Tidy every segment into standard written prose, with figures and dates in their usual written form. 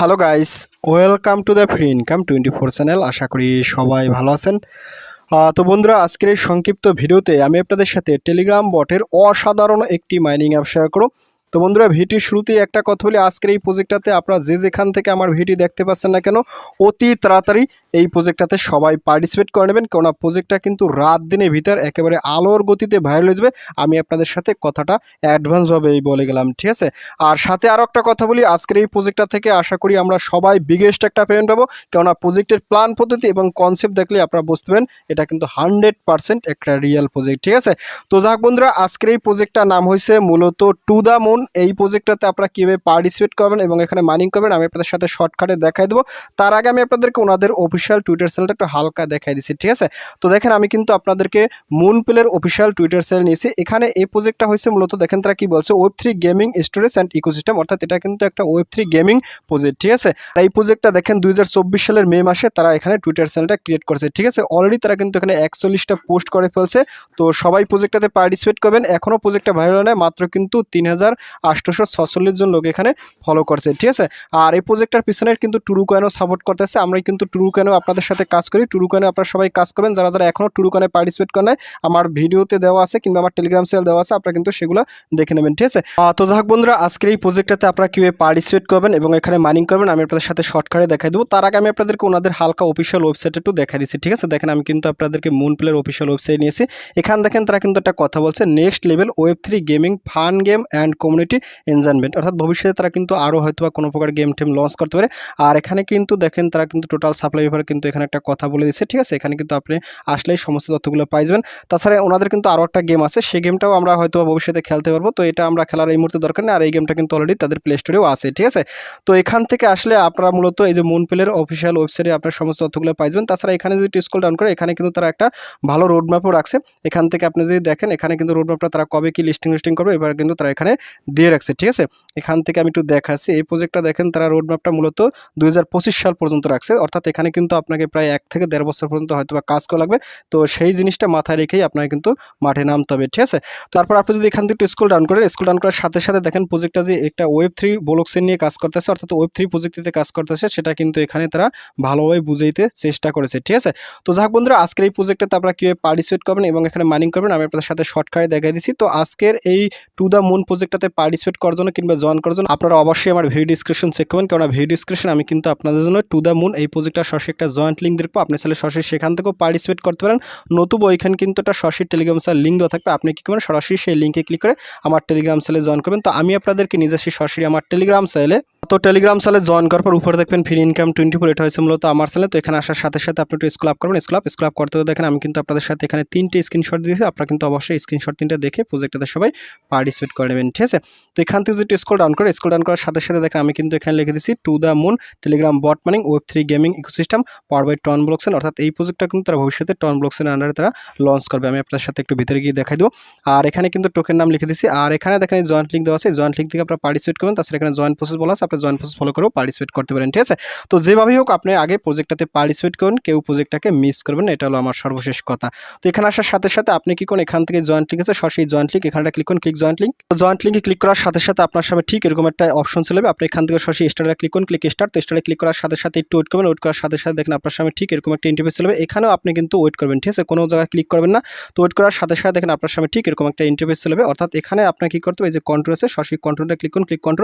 Hello guys, welcome to the free income 24 channel. আশা করি সবাই ভালো আছেন। তো বন্ধুরা, আজকের এই সংক্ষিপ্ত ভিডিওতে আমি আপনাদের সাথে টেলিগ্রাম বটের অসাধারণ একটি মাইনিং অ্যাপ শেয়ার করব। তো বন্ধুরা, ভিডিওর শুরুতেই একটা কথা বলি, আজকের এই প্রজেক্টটাতে আপনারা যেখান থেকে আমার ভিডিও দেখতে পাচ্ছেন না কেন, অতি তাড়াতাড়ি এই প্রজেক্টটাতে সবাই পার্টিসিপেট করে নেবেন, কেননা প্রজেক্টটা কিন্তু রাত দিনের ভিতর একেবারে আলোর গতিতে ভাইরাল হয়ে যাবে। আমি আপনাদের সাথে কথাটা অ্যাডভান্সভাবেই বলে গেলাম, ঠিক আছে। আর সাথে আরও একটা কথা বলি, আজকের এই প্রজেক্টটা থেকে আশা করি আমরা সবাই বিগেস্ট একটা পেমেন্ট পাবো, কেননা প্রজেক্টের প্ল্যান পদ্ধতি এবং কনসেপ্ট দেখলে আপনারা বুঝতে পারেন এটা কিন্তু 100% একটা রিয়েল প্রজেক্ট, ঠিক আছে। তো যাক বন্ধুরা, আজকের এই প্রজেক্টটার নাম হয়েছে মূলত টু দ্য মুন। এই প্রজেক্টটাতে আপনারা কীভাবে পার্টিসিপেট করবেন এবং এখানে মাইনিং করবেন আমি আপনাদের সাথে শর্টকাটে দেখাই দেবো। তার আগে আমি আপনাদেরকে ওনাদের অফিসিয়াল টুইটার চ্যানেলটা একটু হালকা দেখাই দিচ্ছি, ঠিক আছে। তো দেখেন, আমি কিন্তু আপনাদেরকে মুন প্লের অফিসিয়াল টুইটার চ্যানেল নিয়েছি। এখানে এই প্রজেক্টটা হয়েছে মূলত, দেখেন তারা কি বলছে, Web3 gaming storage and ecosystem, অর্থাৎ এটা কিন্তু একটা Web3 গেমিং প্রজেক্ট, ঠিক আছে। এই প্রজেক্টটা দেখেন 2024 সালের মে মাসে তারা এখানে টুইটার চ্যানেলটা ক্রিয়েট করেছে, ঠিক আছে। অলরেডি তারা কিন্তু এখানে 41টা পোস্ট করে ফেলছে। তো সবাই প্রজেক্টটাতে পার্টিসিপেট করবেন। এখনও প্রজেক্টটা ভাইরাল হয়, মাত্র কিন্তু 3846 জন লোক এখানে ফলো করছে, ঠিক আছে। আর এই প্রজেক্টটার পিছনে কিন্তু টুরু কয়েনও সাপোর্ট করতেছে। আমরা কিন্তু টুরু কয়েনও আপনাদের সাথে কাজ করি। টুরু কয়েনও আপনারা সবাই কাজ করবেন। যারা যারা এখনও টুরু কয়েনে পার্টিসিপেট করেন, আমার ভিডিওতে দেওয়া আছে কিংবা আমার টেলিগ্রাম চ্যানেল দেওয়া আছে, আপনারা কিন্তু সেগুলো দেখে নেবেন, ঠিক আছে। তো যাক বন্ধুরা, আজকের এই প্রজেক্টটাতে আপনারা কীভাবে পার্টিসিপেট করবেন এবং এখানে মাইনিং করবেন আমি আপনাদের সাথে শর্টকাটে দেখাই দেবো। তার আগে আমি আপনাদেরকে ওনাদের হালকা অফিসিয়াল ওয়েবসাইট একটু দেখাই দিচ্ছি, ঠিক আছে। দেখেন, আমি কিন্তু আপনাদেরকে মুন প্লের অফিসিয়াল ওয়েবসাইট নিয়েছি। এখানে দেখেন তারা কিন্তু একটা কথা বলছে, next level Web3 gaming fun game and community enjoyment, অর্থাৎ ভবিষ্যতে তারা কিন্তু আরও হয়তো বা কোনো প্রকার গেম টেম লঞ্চ করতে পারে। আর এখানে কিন্তু দেখেন তারা কিন্তু টোটাল সাপ্লাই ব্যাপারে কিন্তু এখানে একটা কথা বলে দিচ্ছে, ঠিক আছে। এখানে কিন্তু আপনি আসলেই সমস্ত তথ্যগুলো পাই যাবেন। তাছাড়া ওনাদের কিন্তু আরও একটা গেম আছে, সেই গেমটাও আমরা হয়তো ভবিষ্যতে খেলতে পারবো। তো এটা আমরা খেলার এই মুহূর্তে দরকার নেই, আর এই গেমটা কিন্তু অলরেডি তাদের প্লে স্টোরেও আছে, ঠিক আছে। তো এখান থেকে আসলে আপনারা মূলত এই যে মুন প্লের অফিসিয়াল ওয়েবসাইটে আপনার সমস্ত তথ্যগুলো পাই যাবেন। তাছাড়া এখানে যদি স্ক্রল ডাউন করে, এখানে কিন্তু তারা একটা ভালো রোড ম্যাপও রাখছে। এখান থেকে আপনি যদি দেখেন, এখানে কিন্তু রোড ম্যাপটা তারা কবে কি লিস্টিং করবে এবার কিন্তু তারা এখানে দিয়ে রাখছে, ঠিক আছে। এখান থেকে আমি একটু দেখাচ্ছি, এই প্রজেক্টটা দেখেন তারা রোড ম্যাপটা মূলত 2025 সাল পর্যন্ত রাখছে, অর্থাৎ এখানে কিন্তু আপনাকে প্রায় 1 থেকে 1.5 বছর পর্যন্ত হয়তো বা কাজ করা লাগবে। তো সেই জিনিসটা মাথায় রেখেই আপনাকে কিন্তু মাঠে নামতে হবে, ঠিক আছে। তারপর আপনি যদি এখান থেকে একটু স্ক্রল ডাউন করার সাথে সাথে দেখেন প্রজেক্টটা যে একটা Web3 ব্লকচেইন নিয়ে কাজ করতেছে, অর্থাৎ Web3 প্রজেক্টটিতে কাজ করতেছে, সেটা কিন্তু এখানে তারা ভালোভাবে বুঝাইতে চেষ্টা করেছে, ঠিক আছে। তো যাক বন্ধুরা, আজকের এই প্রজেক্টটাতে আপনারা কীভাবে পার্টিসিপেট করবেন এবং এখানে মাইনিং করবেন আমি আপনাদের সাথে শর্টকাটে দেখাই দিচ্ছি। তো আজকের এই টু দ্য মুন প্রজেক্টটাতে পার্টিসিপেট করার জন্য কিংবা জয়েন করার জন্য আপনারা অবশ্যই আমার ভিডিও ডিসক্রিপশন চেক করবেন, কারণ ভিডিও ডিসক্রিপশন আমি কিন্তু আপনাদের জন্য টু দ্য মুন এই প্রজেক্টটার সরাসরি একটা জয়েন্ট লিঙ্ক দেখবো। আপনি চাইলে সরাসরি সেখান থেকেও পার্টিসিপেট করতে পারেন, নতুবা ওইখানে কিন্তু একটা সরাসরি টেলিগ্রাম চ্যানেল লিঙ্ক দেওয়া থাকবে। আপনি কী করবেন, সরাসরি সেই লিঙ্কে ক্লিক করে আমার টেলিগ্রাম চ্যানেলে জয়েন করবেন। তো আমি আপনাদেরকে নিজস্ব সরাসরি আমার টেলিগ্রাম চ্যানেলে জয়েন করার পর উপরে দেখবেন ফ্রি ইনকাম 24, এটা হয়েছে মূলত আমার চ্যানেল। তো এখানে আসার সাথে সাথে আপনি একটু স্ক্রল আপ করবেন। স্ক্রল আপ করতে দেখেন আমি কিন্তু আপনাদের সাথে এখানে 3টে স্ক্রিনশট দিয়েছি। আপনারা কিন্তু অবশ্যই স্ক্রিনশট 3টা দেখে প্রজেক্টটাতে সবাই পার্টিসিপেট করে নেবেন, ঠিক আছে। তো এখান থেকে যদি স্ক্রল ডাউন করার সাথে সাথে দেখেন আমি কিন্তু এখানে লিখে দিচ্ছি to the moon telegram bot mining Web3 gaming ecosystem power by TON blockchain, অর্থাৎ এই প্রজেক্টটা কিন্তু তারা ভবিষ্যতে টন ব্লকচেইনের আন্ডারে তারা লঞ্চ করবে। আমি আপনাদের সাথে একটু ভিতরে গিয়ে দেখাই দেবো। আর এখানে কিন্তু টোকেন নাম লিখে দিচ্ছি, আর এখানে দেখেন এই জয়েন্ট লিঙ্ক দেওয়া আছে, জয়েন্ট লিঙ্ক থেকে আপনারা পার্টিসিপেট করবেন। তাছাড়া এখানে জয়েন্ট প্রসেস বলা আছে, আপনি জয়েন্ট প্রসেস ফলো করেও পার্টিসিপেট করতে পারেন, ঠিক আছে। তো যেভাবেই হোক আপনি আগে প্রজেক্টটাতে পার্টিসিপেট করুন, কেউ প্রজেক্টটাকে মিস করবেন না, এটা হলো আমার সর্বশেষ কথা। তো এখানে আসার সাথে সাথে আপনি কি করুন, এখান থেকে জয়েন্ট লিঙ্ক আছে, সরাসরি জয়েন্ট লিঙ্ক এখানটা ক্লিক করুন, জয়েন্ট লিঙ্কে ক্লিক করার সাথে সাথে আপনার সামনে ঠিক এরকম একটা অপশন চলে যাবে। আপনি এখান থেকে সরাসরি স্টারে ক্লিক করুন, স্টার্ট। তো স্টারে ক্লিক করার সাথে সাথে একটু ওয়েট করবেন। ওয়েট করার সাথে সাথে দেখেন আপনার সামনে ঠিক এরকম একটা ইন্টারফেস চলে যাবে। এখানেও আপনি কিন্তু ওয়েট করবেন, ঠিক আছে, কোনো জায়গায় ক্লিক করবেন না। তো ওয়েট করার সাথে সাথে দেখেন আপনার সামনে ঠিক এরকম একটা ইন্টারফেস চলে যাবে, অর্থাৎ এখানে আপনাকে কি করতে হবে, এই যে কন্ট্রোল আছে, সরাসরি কন্ট্রোলটা ক্লিক করুন,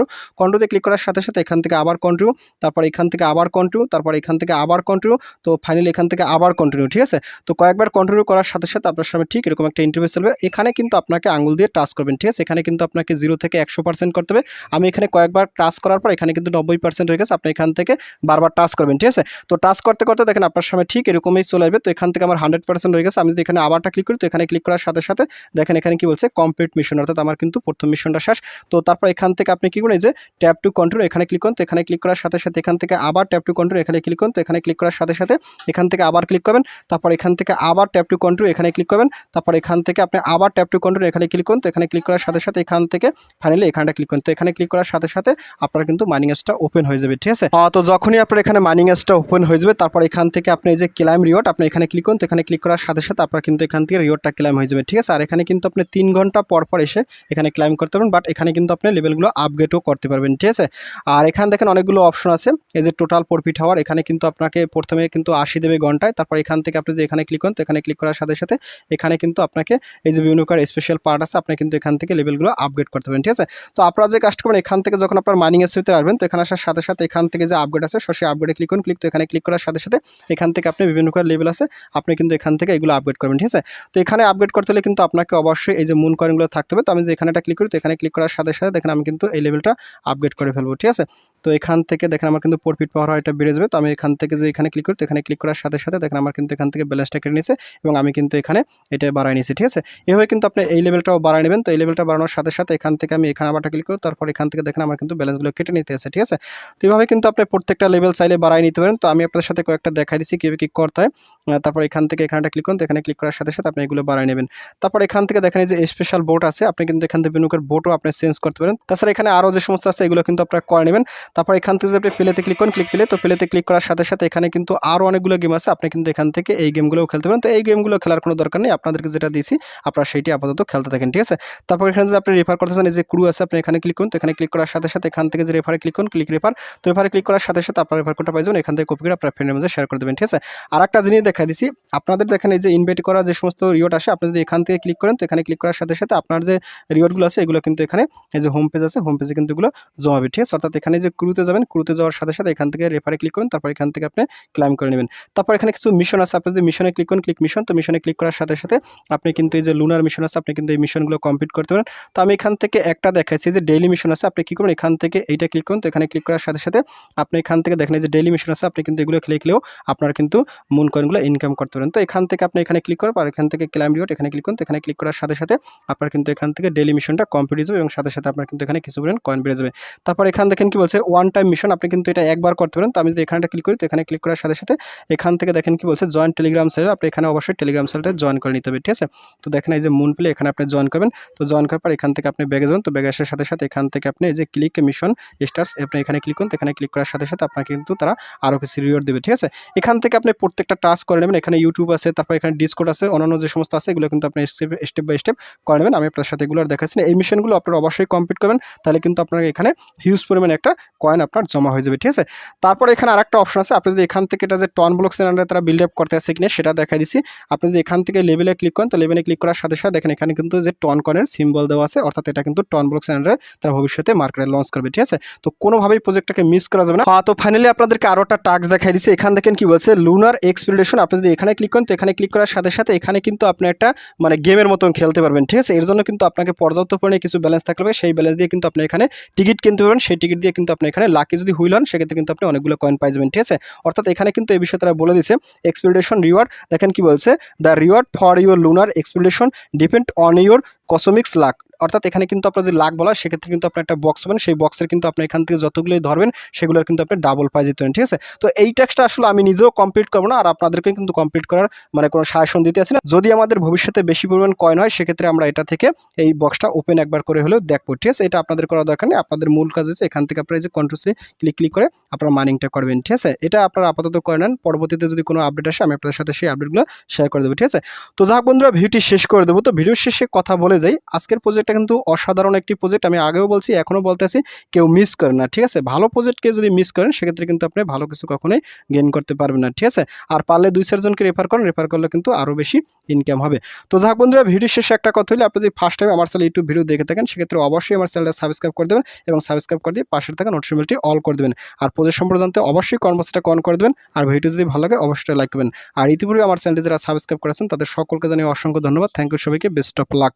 কন্ট্রোলে ক্লিক করার সাথে সাথে এখান থেকে আবার কন্টিনিউ, তারপর এখান থেকে আবার কন্টিনিউ, তারপর এখান থেকে আবার কন্টিনিউ, তো ফাইনালি এখান থেকে আবার কন্টিনিউ, ঠিক আছে। তো কয়েকবার কন্টিনিউ করার সাথে সাথে আপনার সামনে ঠিক এরকম একটা ইন্টারফেস চলবে। এখানে কিন্তু আপনাকে আঙুল দিয়ে টাচ করবেন, ঠিক আছে। এখানে কিন্তু আপনাকে 0 থেকে 100% করতে হবে। আমি এখানে কয়েকবার টাচ করার পর এখানে কিন্তু 90% হয়ে গেছে। আপনি এখান থেকে বারবার টাচ করবেন, ঠিক আছে। তো টাচ করতে করতে দেখেন আপনার সামনে ঠিক এরকমই চলে আসবে। তো এখান থেকে আমার 100% হয়ে গেছে। আমি যদি এখানে আবারটা ক্লিক করি, তো এখানে ক্লিক করার সাথে সাথে দেখেন এখানে কি বলছে, কমপ্লিট মিশন, অর্থাৎ আমার কিন্তু প্রথম মিশনটা শেষ। তো তারপর এখান থেকে আপনি কি করুন, এই যে ট্যাপ টু কন্টিনিউ এখানে ক্লিক করুন। তো এখানে ক্লিক করার সাথে সাথে এখান থেকে আবার ট্যাপ টু কন্টিনিউ এখানে ক্লিক করুন। তো এখানে ক্লিক করার সাথে সাথে এখান থেকে আবার ক্লিক করবেন, তারপর এখান থেকে আবার ট্যাপ টু কন্টিনিউ এখানে ক্লিক করবেন, তারপর এখান থেকে আপনি আবার ট্যাপ টু কন্টিনিউ এখানে ক্লিক করুন। তো এখানে ক্লিক করার সাথে সাথে এখান থেকে ফাইনালি এখানটা ক্লিক করুন। তো এখানে ক্লিক করার সাথে সাথে আপনার কিন্তু মাইনিং অ্যাপসটা ওপেন হয়ে যাবে, ঠিক আছে। তো যখনই আপনার এখানে মাইনিং অ্যাপসটা ওপেন হয়ে যাবে, তারপর এখান থেকে আপনি এই যে ক্লাইম রিওয়ার্ড আপনি এখানে ক্লিক করুন। তো এখানে ক্লিক করার সাথে সাথে আপনার কিন্তু এখান থেকে রিওয়ার্ডটা ক্লাইম হয়ে যাবে, ঠিক আছে। আর এখানে কিন্তু আপনি 3 ঘন্টা পর পর এসে এখানে ক্লাইম করতে পারবেন, বাট এখানে কিন্তু আপনি লেভেলগুলো আপগ্রেডও করতে পারবেন, ঠিক আছে। আর এখানে দেখেন অনেকগুলো অপশন আছে, এই যে টোটাল প্রফিট হাওয়ার, এখানে কিন্তু আপনাকে প্রথমে কিন্তু 80 দেবে ঘন্টায়। তারপর এখান থেকে আপনি যদি এখানে ক্লিক করেন, তো এখানে ক্লিক করার সাথে সাথে এখানে কিন্তু আপনাকে এই যে বিভিন্ন প্রকার স্পেশাল পার্ট আছে, আপনি কিন্তু এখান থেকে লেভেলগুলো আপগ্রেড করতে পারেন। ঠিক আছে, তো আপনারা যে কাজটা করবেন, এখান থেকে যখন আপনার মাইনিং এর ভিতরে আসবেন, তো এখানে আসার সাথে সাথে এখান থেকে যে আপগ্রেড আছে সেই আপগ্রেডে ক্লিক করুন। তো এখানে ক্লিক করার সাথে সাথে এখান থেকে আপনি বিভিন্ন প্রকার লেভেল আছে, আপনি কিন্তু এখান থেকে এগুলো আপগ্রেড করবেন। ঠিক আছে, তো এখানে আপগ্রেড করতে হলে কিন্তু আপনাকে অবশ্যই এই যে মুন কয়েনগুলো থাকতে হবে। তো আমি যদি এখানে একটা ক্লিক করি, তো এখানে ক্লিক করার সাথে সাথে দেখেন আমি কিন্তু এই লেভেলটা আপগ্রেড করে ফেলবো। ঠিক আছে, তো এখান থেকে দেখেন আমার কিন্তু প্রফিট পাওয়ার হয় এটা বেড়ে যাবে। তো আমি এখান থেকে যে এখানে ক্লিক করি, তো এখানে ক্লিক করার সাথে সাথে দেখেন আমার কিন্তু এখান থেকে ব্যালেন্সটা কেটে নিয়েছে এবং আমি কিন্তু এখানে এটা বাড়াই নিয়েছি। ঠিক আছে, এভাবে কিন্তু আপনি এই লেভেলটাও বাড়াই নেবেন। তো এই লেভেলটা বাড়ানোর সাথে সাথে এখান থেকে আমি এখানে আবারটা ক্লিক করি, তারপর এখান থেকে দেখেন আমার কিন্তু ব্যালেন্সগুলো কেটে নিতে আছে। ঠিক আছে, তো এইভাবে কিন্তু আপনি প্রত্যেকটা লেভেল চাইলে বাড়াই নিতে পারেন। তো আমি আপনাদের সাথে কয়েকটা দেখাই দিচ্ছি কীভাবে কী করতে হয়। তারপর এখান থেকে এখানটা ক্লিক করুন, তো এখানে ক্লিক করার সাথে সাথে আপনি এগুলো বাড়াই নেবেন। তারপর এখান থেকে দেখেন এই যে স্পেশাল বোট আছে, আপনি কিন্তু এখান থেকে বিভিন্ন বোটও আপনি চেঞ্জ করতে পারেন। তাছাড়া এখানে আরও যে সমস্ত আছে এগুলো কিন্তু আপনারা করে নেবেন। তারপর এখান থেকে যদি আপনি প্লেতে ক্লিক করেন, ক্লিক প্লে, তো প্লেতে ক্লিক করার সাথে সাথে এখানে কিন্তু আরও অনেকগুলো গেম আছে, আপনি কিন্তু এখান থেকে এই গেমগুলোও খেলতে পারেন। তো এই গেমগুলো খেলার কোনো দরকার নেই, আপনাদেরকে যেটা দিয়েছি আপনারা সেইটি আপাতত খেলতে থাকেন। ঠিক আছে, তারপর এখানে যদি আপনি রেফার করতে চান, এই যে ক্রু আছে, আপনি এখানে ক্লিক করুন। তো এখানে ক্লিক করার সাথে সাথে এখান থেকে যে রেফারে ক্লিক করুন, ক্লিক রেফার। তো রেফারে ক্লিক করার সাথে সাথে আপনার রেফার কোডটা পাই যাবেন, এখান থেকে কপি করে আপনার ফ্রেন্ডের মধ্যে শেয়ার করে দেবেন। ঠিক আছে, আর একটা জিনিস দেখাই দিচ্ছি আপনাদের, দেখেন এই যে ইনভাইট করা যে সমস্ত রিওয়ার্ড আসে, আপনি যদি এখান থেকে ক্লিক করেন, তো এখানে ক্লিক করার সাথে সাথে আপনার যে রিওয়ার্ডগুলো আছে এগুলো কিন্তু এখানে এই যে হোম পেজ আছে, হোম পেজে কিন্তু এগুলো জমাবে। ঠিক আছে, অর্থাৎ এখানে যে ক্রুতে যাবেন, ক্রুতে যাওয়ার সাথে সাথে এখান থেকে রেফারে ক্লিক করুন, তারপর এখান থেকে আপনি ক্লাইম করে নেবেন। তারপর এখানে কিছু মিশন আছে, আপনি যদি মিশনে ক্লিক করেন, ক্লিক মিশন, তো মিশনে ক্লিক করার সাথে সাথে আপনি কিন্তু এই যে লুনার মিশন আছে, আপনি কিন্তু এই মিশনগুলো কমপ্লিট করতে পারেন। তো আমি এখান থেকে একটা দেখাইছি যে ডেইলি মিশন আছে, আপনি কী করুন, এখান থেকে এইটা ক্লিক করুন। তো এখানে ক্লিক করার সাথে সাথে আপনি এখান থেকে দেখেন যে ডেইলি মিশন আছে, আপনি কিন্তু এগুলো খেলেও আপনারা কিন্তু মুন কয়েনগুলো ইনকাম করতে পারেন। তো এখান থেকে আপনি এখানে ক্লিক করেন, আর এখান থেকে ক্লাইম রিওয়ার্ড এখানে ক্লিক করুন। তো এখানে ক্লিক করার সাথে সাথে আপনার কিন্তু এখান থেকে ডেইলি মিশনটা কমপ্লিট হয়ে যাবে এবং সাথে সাথে আপনার কিন্তু এখানে কিছু পরিমাণ কয়েন বেড়ে যাবে। তারপর এখান দেখেন কি বলছে ওয়ান টাইম মিশন, আপনি কিন্তু এটা একবার করতে পারেন। তো আমি যদি এখানটা ক্লিক করি, তো এখানে ক্লিক করার সাথে সাথে এখান থেকে দেখেন কি বলছে জয়েন টেলিগ্রাম চ্যানেল, আপনি এখানে অবশ্যই টেলিগ্রাম চ্যানেলটা জয়েন করে নিতে হবে। ঠিক আছে, তো দেখেন এই যে মুন প্লে এখানে আপনি জয়েন করবেন। তো জয়েন করার পর এখান থেকে আপনি ব্যাগে যাবেন। তো ব্যাগে আসার সাথে সাথে এখান থেকে আপনি এই যে ক্লিক মিশন স্টার্স, আপনি এখানে ক্লিক করুন। তো এখানে ক্লিক করার সাথে সাথে আপনাকে কিন্তু তারা আরও কিছু রিওয়ার্ড দেবে। ঠিক আছে, এখান থেকে আপনি প্রত্যেকটা টাস্ক করে নেবেন। এখানে ইউটিউব আছে, তারপর এখানে ডিসকর্ড আছে, অন্যান্য যে সমস্ত আছে এগুলো কিন্তু আপনি স্টেপ বাই স্টেপ করে নেবেন। আমি আপনার সাথে এগুলো দেখাচ্ছি না, এই মিশনগুলো আপনারা অবশ্যই কমপ্লিট করবেন, তাহলে কিন্তু আপনার এখানে হিউজ পরিমাণে একটা কয়েন আপনার জমা হয়ে যাবে। ঠিক আছে, তারপরে এখানে আরেকটা অপশন আছে, আপনি যদি এখান থেকে এটা যে টন ব্লক চ্যানেলটা তারা বিল্ড আপ করতে আছে কিনা সেটা দেখা দিচ্ছি। আপনি যদি এখান থেকে লেভেলে ক্লিক করেন, তো লেভেলে ক্লিক করার সাথে সাথে দেখেন এখানে কিন্তু যে টন কয়েনের সিম্বল দেওয়া আছে, অর্থাৎ এটা কিন্তু টন ব্লক চ্যানেলে তারা ভবিষ্যতে মার্কেটে লঞ্চ করবে। ঠিক আছে, তো কোনোভাবেই প্রজেক্টটাকে মিস করা যাবে না। তো ফাইনালি আপনাদেরকে আরও একটা টাস্ক দেখাই দিচ্ছি। এখান দেখেন কি বলছে লুনার এক্সপিডিশন, আপনি যদি এখানে ক্লিক করেন, তো এখানে ক্লিক করার সাথে সাথে এখানে কিন্তু আপনি একটা মানে গেমের মতন খেলতে পারবেন। ঠিক আছে, এর জন্য কিন্তু আপনাকে পর্যাপ্ত পরিমাণে কিছু ব্যালেন্স থাকতে হবে, সেই ব্যালেন্স দিয়ে কিন্তু আপনি এখানে টিকিট কিনতে পারবেন, সেই টিকিট দিয়ে কিন্তু আপনি এখানে লাকি যদি হুইল হন সেক্ষেত্রে কিন্তু আপনি অনেকগুলো কয়েন পাই যাবেন। ঠিক আছে, অর্থাৎ এখানে কিন্তু এই বিষয়ে তারা বলে দিচ্ছে এক্সপিডিশন রিওয়ার্ড, দেখেন কি বলছে the reward for your lunar expedition depend on your cosmics luck, অর্থাৎ এখানে কিন্তু আপনার যে লাখ বলা সেক্ষেত্রে কিন্তু আপনি একটা বক্স পাবেন, সেই বক্সের কিন্তু আপনি এখান থেকে যতগুলোই ধরবেন সেগুলোর কিন্তু আপনি ডাবল পাই যেতে পারেন। ঠিক আছে, তো এই টাস্কটা আসলে আমি নিজেও কমপ্লিট করবো না, আর আপনাদেরকে কিন্তু কমপ্লিট করার মানে কোনো সাজেশন দিতে আসি না। যদি আমাদের ভবিষ্যতে বেশি পরিমাণ কয়েন হয় সেক্ষেত্রে আমরা এটা থেকে এই বক্সটা ওপেন একবার করে হলেও দেখবো। ঠিক আছে, এটা আপনাদের করার দরকার নেই, আপনাদের মূল কাজ হচ্ছে এখান থেকে আপনারা এই যে কন্ট্রোসে ক্লিক করে আপনারা মাইনিংটা করবেন। ঠিক আছে, এটা আপনারা আপাতত করে নেন, পরবর্তীতে যদি কোনো আপডেট আসে আমি আপনাদের সাথে সেই আপডেটগুলো শেয়ার করে দেবো। ঠিক আছে, তো যাক বন্ধুরা ভিডিওটি শেষ করে দেবো। তো ভিডিওর শেষে কথা বলে যাই, আজকের প্রজেক্টটা কিন্তু অসাধারণ একটি প্রজেক্ট, আমি আগেও বলছি এখনও বলতেছি, কেউ মিস করেন না। ঠিক আছে, ভালো প্রজেক্টকে যদি মিস করেন সেক্ষেত্রে কিন্তু আপনি ভালো কিছু কখনোই গেইন করতে পারবেন না। ঠিক আছে, আর পারলে 2-4 জনকে রেফার করেন, রেফার করলে কিন্তু আরও বেশি ইনকাম হবে। তো যাক বন্ধুরা ভিডিওর শেষে একটা কথা হলে, আপনি যদি ফার্স্ট টাইম আমার চ্যানেল ইউটিউব ভিডিও দেখে থাকেন সেক্ষেত্রে অবশ্যই আমার চ্যানেলটা সাবস্ক্রাইব করে দেবেন এবং সাবস্ক্রাইব করে দিয়ে পাশে থাকা নোটিফিকেশনটি অল করে দেবেন। আর প্রজেক্ট সম্পর্কে জানতে অবশ্যই কনভার্সটা অন করে দেবেন, আর ভিডিও যদি ভালো লাগে অবশ্যই লাইক করবেন। আর ইতিপূর্বে আমার চ্যানেলটি যারা সাবস্ক্রাইব করেছেন তাদের সকলকে জানিয়ে অসংখ্য ধন্যবাদ। থ্যাংক ইউ সবাইকে, বেস্ট অফ লাক।